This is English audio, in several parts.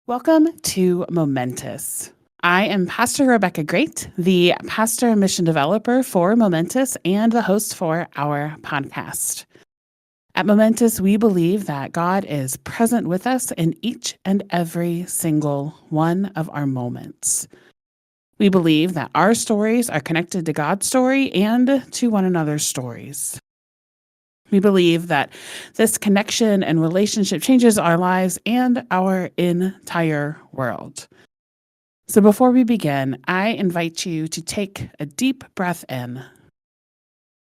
Welcome to Momentous. I am Pastor Rebecca Great, the pastor and mission developer for Momentous and the host for our podcast. At Momentous, we believe that God is present with us in each and every single one of our moments. We believe that our stories are connected to God's story and to one another's stories. We believe that this connection and relationship changes our lives and our entire world. So before we begin, I invite you to take a deep breath in,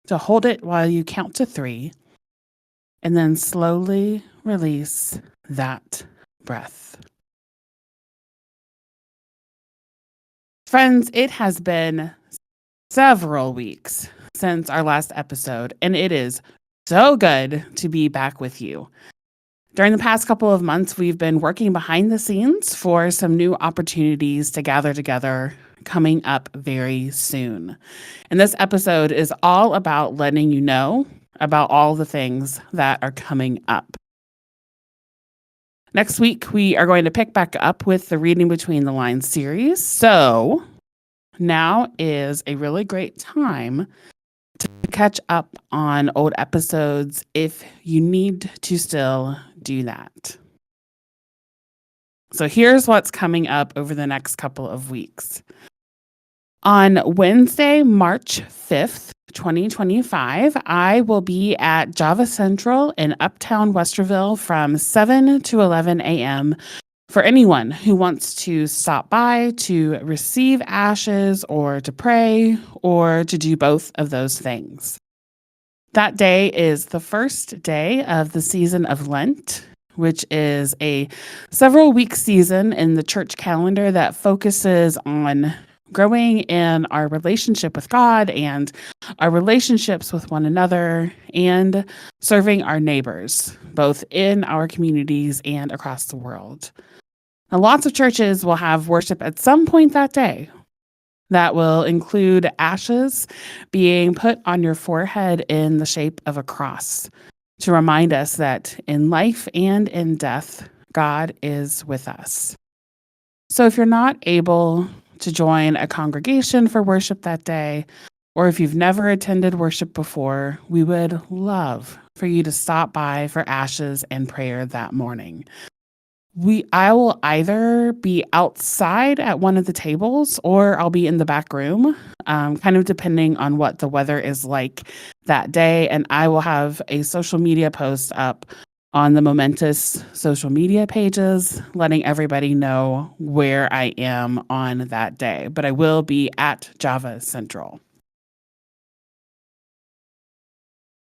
to hold it while you count to 3, and then slowly release that breath. Friends, it has been several weeks since our last episode, and it is so good to be back with you. During the past couple of months, we've been working behind the scenes for some new opportunities to gather together coming up very soon. And this episode is all about letting you know about all the things that are coming up. Next week, we are going to pick back up with the Reading Between the Lines series. So now is a really great time to catch up on old episodes if you need to still do that. So here's what's coming up over the next couple of weeks. On Wednesday, March 5th, 2025, I will be at Java Central in Uptown Westerville from 7 to 11 a.m. for anyone who wants to stop by to receive ashes or to pray or to do both of those things. That day is the first day of the season of Lent, which is a several-week season in the church calendar that focuses on growing in our relationship with God and our relationships with one another and serving our neighbors, both in our communities and across the world. Now, lots of churches will have worship at some point that day. That will include ashes being put on your forehead in the shape of a cross to remind us that in life and in death, God is with us. So if you're not able to join a congregation for worship that day, or if you've never attended worship before, we would love for you to stop by for ashes and prayer that morning. I will either be outside at one of the tables or I'll be in the back room, kind of depending on what the weather is like that day. And I will have a social media post up on the Momentous social media pages, letting everybody know where I am on that day. But I will be at Java Central.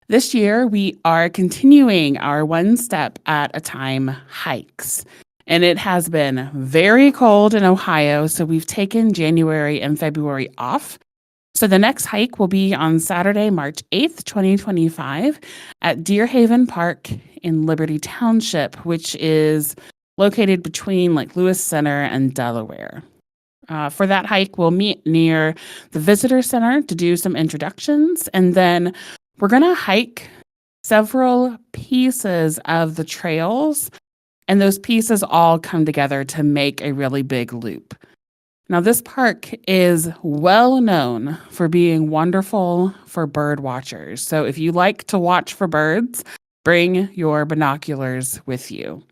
This year, we are continuing our one step at a time hikes. And it has been very cold in Ohio, so we've taken January and February off. So the next hike will be on Saturday, March 8th, 2025 at Deer Haven Park in Liberty Township, which is located between Lake Lewis Center and Delaware. For that hike, we'll meet near the Visitor Center to do some introductions, and then we're going to hike several pieces of the trails, and those pieces all come together to make a really big loop. Now, this park is well known for being wonderful for bird watchers. So if you like to watch for birds, bring your binoculars with you.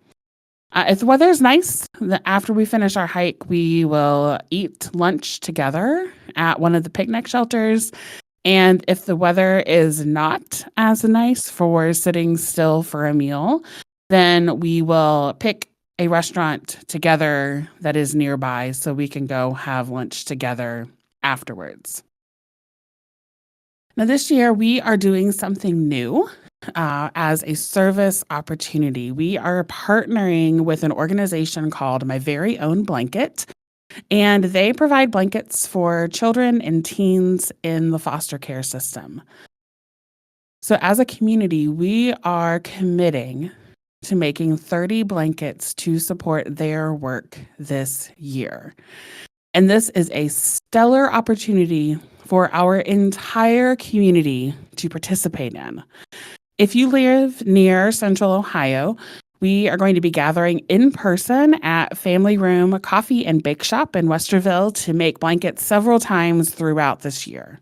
If the weather is nice, after we finish our hike, we will eat lunch together at one of the picnic shelters. And if the weather is not as nice for sitting still for a meal, then we will pick a restaurant together that is nearby so we can go have lunch together afterwards. Now, this year we are doing something new as a service opportunity. We are partnering with an organization called My Very Own Blanket, and they provide blankets for children and teens in the foster care system. So as a community, we are committing to making 30 blankets to support their work this year. And this is a stellar opportunity for our entire community to participate in. If you live near Central Ohio, We are going to be gathering in person at Family Room Coffee and Bake Shop in Westerville to make blankets several times throughout this year.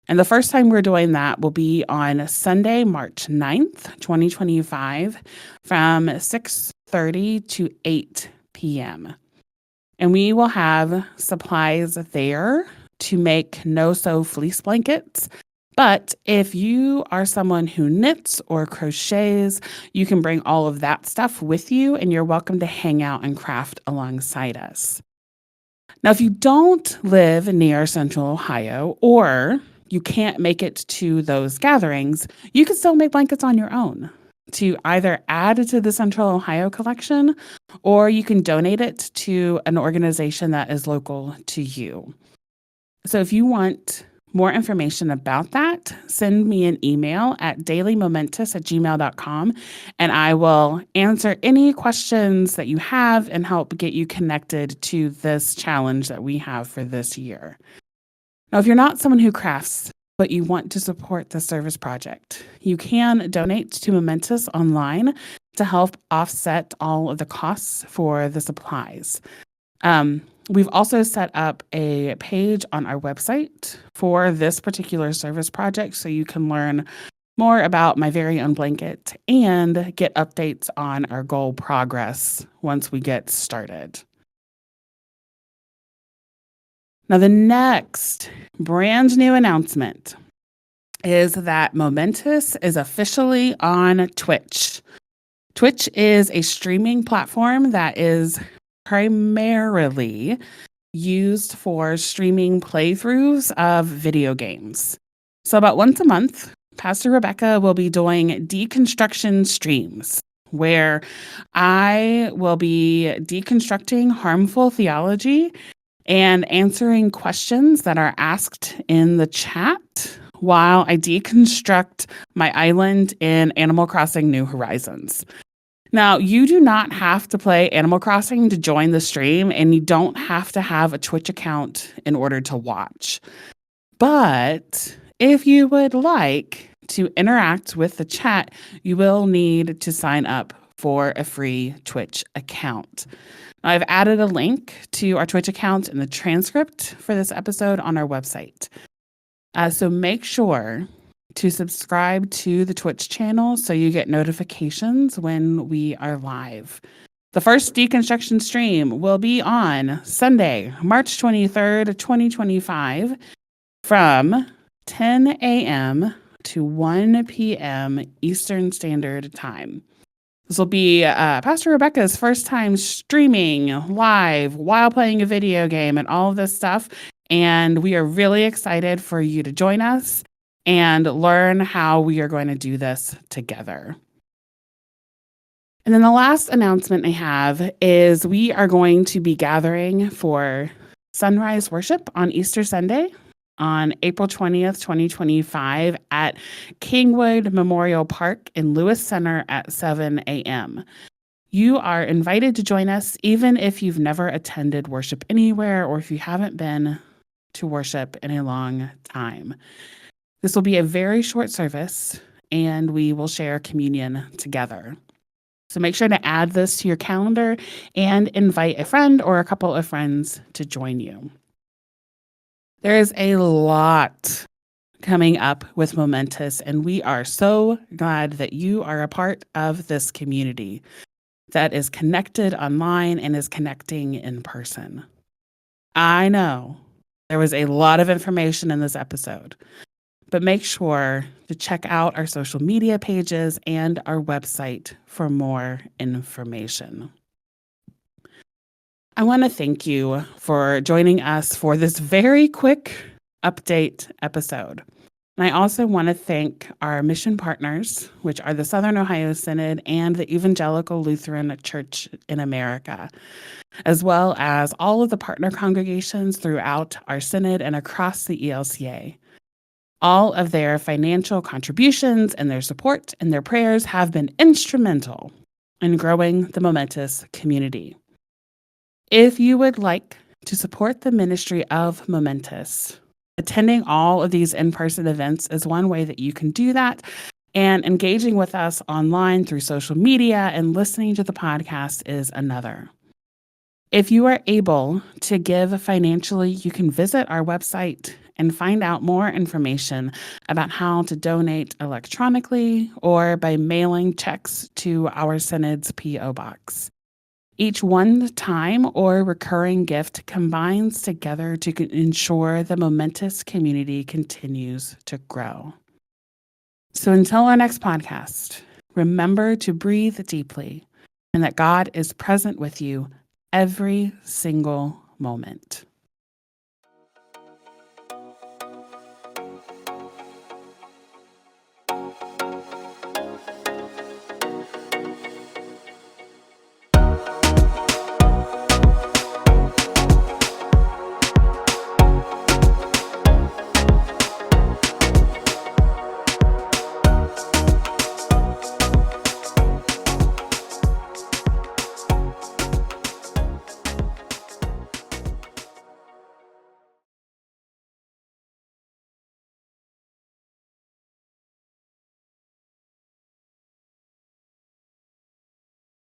And the first time we're doing that will be on Sunday, March 9th, 2025, from 6:30 to 8 p.m. And we will have supplies there to make no-sew fleece blankets. But if you are someone who knits or crochets, you can bring all of that stuff with you, and you're welcome to hang out and craft alongside us. Now, if you don't live near Central Ohio or you can't make it to those gatherings, you can still make blankets on your own to either add to the Central Ohio collection, or you can donate it to an organization that is local to you. So if you want more information about that, send me an email at dailymomentous@gmail.com, and I will answer any questions that you have and help get you connected to this challenge that we have for this year. Now, if you're not someone who crafts, but you want to support the service project, you can donate to Momentous online to help offset all of the costs for the supplies. We've also set up a page on our website for this particular service project so you can learn more about my very own blanket and get updates on our goal progress once we get started. Now, the next brand new announcement is that Momentous is officially on Twitch. Twitch is a streaming platform that is primarily used for streaming playthroughs of video games. So about once a month, Pastor Rebecca will be doing deconstruction streams where I will be deconstructing harmful theology and answering questions that are asked in the chat while I deconstruct my island in Animal Crossing New Horizons. Now, you do not have to play Animal Crossing to join the stream, and you don't have to have a Twitch account in order to watch. But if you would like to interact with the chat, you will need to sign up for a free Twitch account. I've added a link to our Twitch account in the transcript for this episode on our website. So make sure to subscribe to the Twitch channel so you get notifications when we are live. The first deconstruction stream will be on Sunday, March 23rd, 2025, from 10 a.m. to 1 p.m. Eastern Standard Time. This will be Pastor Rebecca's first time streaming live while playing a video game and all of this stuff. And we are really excited for you to join us and learn how we are going to do this together. And then the last announcement I have is we are going to be gathering for sunrise worship on Easter Sunday on April 20th, 2025 at Kingwood Memorial Park in Lewis Center at 7 a.m. You are invited to join us even if you've never attended worship anywhere or if you haven't been to worship in a long time. This will be a very short service, and we will share communion together. So make sure to add this to your calendar and invite a friend or a couple of friends to join you. There is a lot coming up with Momentous, and we are so glad that you are a part of this community that is connected online and is connecting in person. I know there was a lot of information in this episode, but make sure to check out our social media pages and our website for more information. I want to thank you for joining us for this very quick update episode. And I also want to thank our mission partners, which are the Southern Ohio Synod and the Evangelical Lutheran Church in America, as well as all of the partner congregations throughout our synod and across the ELCA. All of their financial contributions and their support and their prayers have been instrumental in growing the Momentous community. If you would like to support the ministry of Momentous, attending all of these in-person events is one way that you can do that. And engaging with us online through social media and listening to the podcast is another. If you are able to give financially, you can visit our website and find out more information about how to donate electronically or by mailing checks to our Synod's P.O. Box. Each one-time or recurring gift combines together to ensure the momentous community continues to grow. So until our next podcast, remember to breathe deeply and that God is present with you every single moment.